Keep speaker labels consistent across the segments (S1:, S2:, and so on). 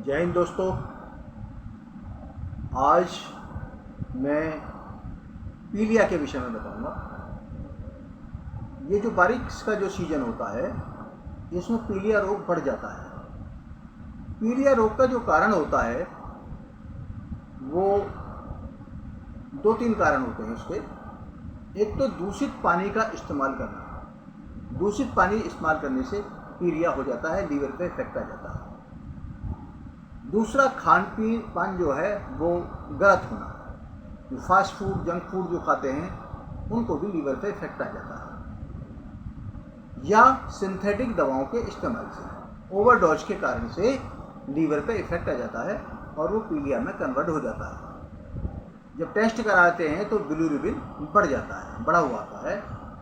S1: जय हिंद दोस्तों। आज मैं पीलिया के विषय में बताऊंगा। ये जो बारिश का जो सीजन होता है इसमें पीलिया रोग बढ़ जाता है। पीलिया रोग का जो कारण होता है वो दो तीन कारण होते हैं उसके। एक तो दूषित पानी का इस्तेमाल करना। दूषित पानी इस्तेमाल करने से पीलिया हो जाता है, लीवर पे इफेक्ट आ जाता है। दूसरा खान पान जो है वो गलत होना। फास्ट फूड, जंक फूड जो खाते हैं उनको भी लीवर पे इफेक्ट आ जाता है। या सिंथेटिक दवाओं के इस्तेमाल से, ओवरडोज के कारण से लीवर पे इफेक्ट आ जाता है और वो पीलिया में कन्वर्ट हो जाता है। जब टेस्ट कराते हैं तो बिलीरुबिन बढ़ जाता है, बढ़ा हुआ आता है,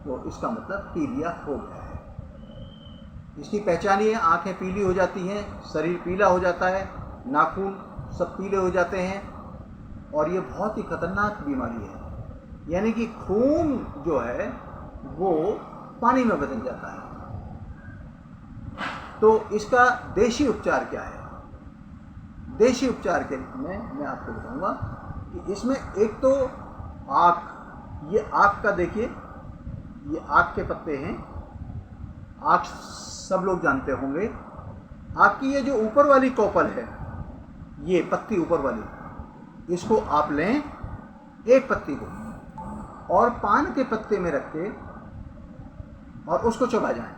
S1: तो इसका मतलब पीलिया हो गया है। इसकी पहचान ये, आंखें पीली हो जाती हैं, शरीर पीला हो जाता है, नाखून सब पीले हो जाते हैं और ये बहुत ही खतरनाक बीमारी है। यानी कि खून जो है वो पानी में बदल जाता है। तो इसका देशी उपचार क्या है? देशी उपचार के में मैं आपको बताऊंगा कि इसमें एक तो आक, ये आक का देखिए, ये आक के पत्ते हैं। आक सब लोग जानते होंगे। आक की ये जो ऊपर वाली कॉपल है, ये पत्ती ऊपर वाली, इसको आप लें, एक पत्ती को, और पान के पत्ते में रख के और उसको चबा जाएं।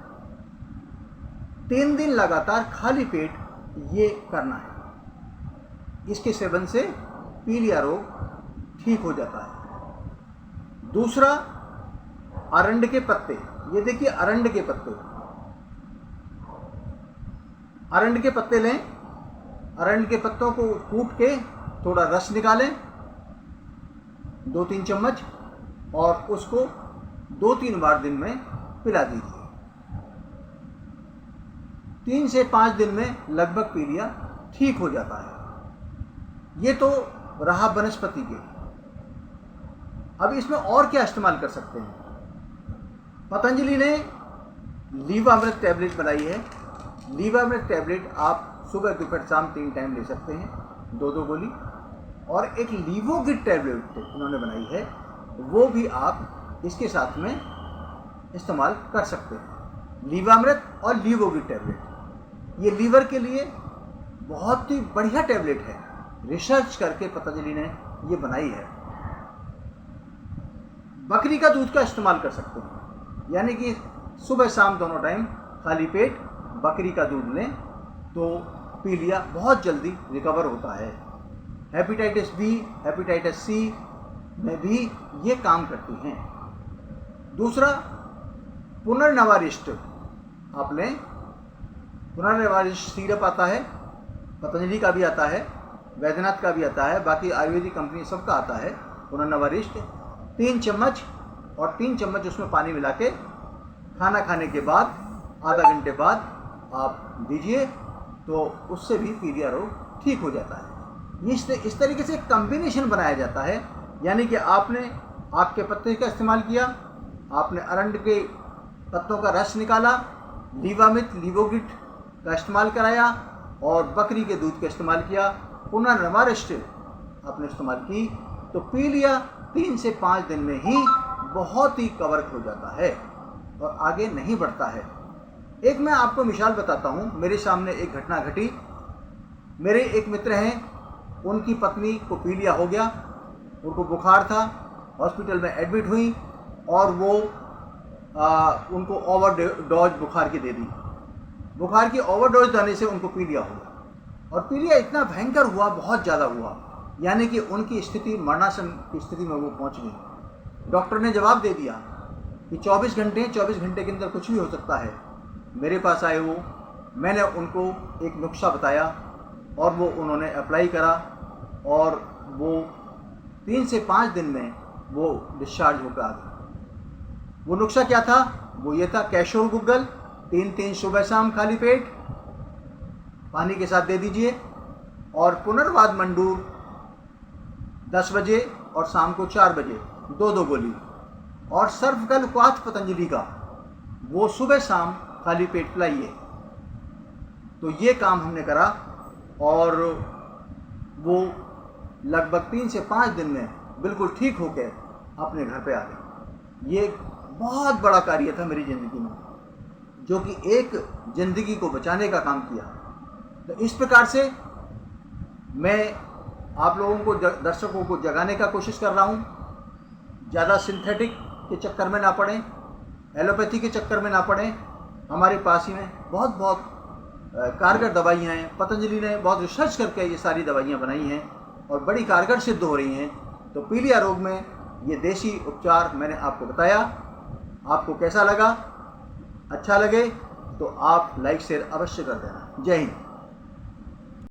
S1: 3 दिन लगातार खाली पेट ये करना है। इसके सेवन से पीलिया रोग ठीक हो जाता है। दूसरा, अरंड के पत्ते, ये देखिए अरंड के पत्ते, अरंड के पत्ते लें, अरंड के पत्तों को कूट के थोड़ा रस निकालें 2-3 चम्मच, और उसको 2-3 बार दिन में पिला दीजिए। 3 से 5 दिन में लगभग पीलिया ठीक हो जाता है। ये तो रहा वनस्पति के। अब इसमें और क्या इस्तेमाल कर सकते हैं? पतंजलि ने लीवामृत टैबलेट बनाई है। लीवामृत टैबलेट आप सुबह दोपहर शाम 3 टाइम ले सकते हैं, 2-2 गोली। और एक लीवोगिट टैबलेट उन्होंने बनाई है, वो भी आप इसके साथ में इस्तेमाल कर सकते हैं। लीवामृत और लीवोगिट टैबलेट, ये लीवर के लिए बहुत ही बढ़िया टैबलेट है। रिसर्च करके पतंजलि ने ये बनाई है। बकरी का दूध का इस्तेमाल कर सकते हैं, यानी कि सुबह शाम दोनों टाइम खाली पेट बकरी का दूध लें तो पीलिया बहुत जल्दी रिकवर होता है। हेपेटाइटिस बी, हेपेटाइटिस सी में भी ये काम करती हैं। दूसरा, पुनर्नवारिष्ट आप लें। पुनर्नवारिष्ट सिरप आता है, पतंजलि का भी आता है, वैद्यनाथ का भी आता है, बाकी आयुर्वेदिक कंपनी सबका आता है पुनर्नवारिष्ट। 3 चम्मच, और 3 चम्मच उसमें पानी मिला के खाना खाने के बाद आधा घंटे बाद आप दीजिए, तो उससे भी पीलिया रोग ठीक हो जाता है। इस तरीके से कॉम्बिनेशन बनाया जाता है। यानी कि आपने आक के पत्ते का इस्तेमाल किया, आपने अरंड के पत्तों का रस निकाला, लीवामृत लीवोगिट का इस्तेमाल कराया और बकरी के दूध का इस्तेमाल किया, पुनर्नवारिष्ट आपने इस्तेमाल की, तो पीलिया 3 से 5 दिन में ही बहुत ही कवर हो जाता है और आगे नहीं बढ़ता है। एक मैं आपको मिसाल बताता हूँ। मेरे सामने एक घटना घटी। मेरे एक मित्र हैं, उनकी पत्नी को पीलिया हो गया, उनको बुखार था, हॉस्पिटल में एडमिट हुई और वो उनको ओवरडोज बुखार की दे दी। बुखार की ओवरडोज देने से उनको पीलिया हो गया, और पीलिया इतना भयंकर हुआ, बहुत ज़्यादा हुआ, यानी कि उनकी स्थिति मरणासन की स्थिति में वो पहुंच गई। डॉक्टर ने जवाब दे दिया कि 24 घंटे के अंदर कुछ भी हो सकता है। मेरे पास आए वो, मैंने उनको एक नुस्खा बताया और वो उन्होंने अप्लाई करा, और वो 3 से 5 दिन में वो डिस्चार्ज होकर आ गए। वो नुस्खा क्या था? वो ये था, कैशोर गुग्गल 3 सुबह शाम खाली पेट पानी के साथ दे दीजिए, और पुनर्वाद मंडूर 10 बजे और शाम को 4 बजे 2-2 गोली, और सर्फकल क्वाथ पतंजलि का वो सुबह शाम खाली पेट पिलाइए। तो ये काम हमने करा और वो लगभग 3 से 5 दिन में बिल्कुल ठीक होकर अपने घर पे आ गए। ये बहुत बड़ा कार्य था मेरी ज़िंदगी में, जो कि एक ज़िंदगी को बचाने का काम किया। तो इस प्रकार से मैं आप लोगों को, दर्शकों को जगाने का कोशिश कर रहा हूँ। ज़्यादा सिंथेटिक के चक्कर में ना पड़ें, एलोपैथी के चक्कर में ना पड़ें। हमारे पास ही में बहुत कारगर दवाइयाँ हैं। पतंजलि ने बहुत रिसर्च करके ये सारी दवाइयाँ बनाई हैं और बड़ी कारगर सिद्ध हो रही हैं। तो पीलिया रोग में ये देसी उपचार मैंने आपको बताया। आपको कैसा लगा? अच्छा लगे तो आप लाइक शेयर अवश्य कर देना। जय हिंद।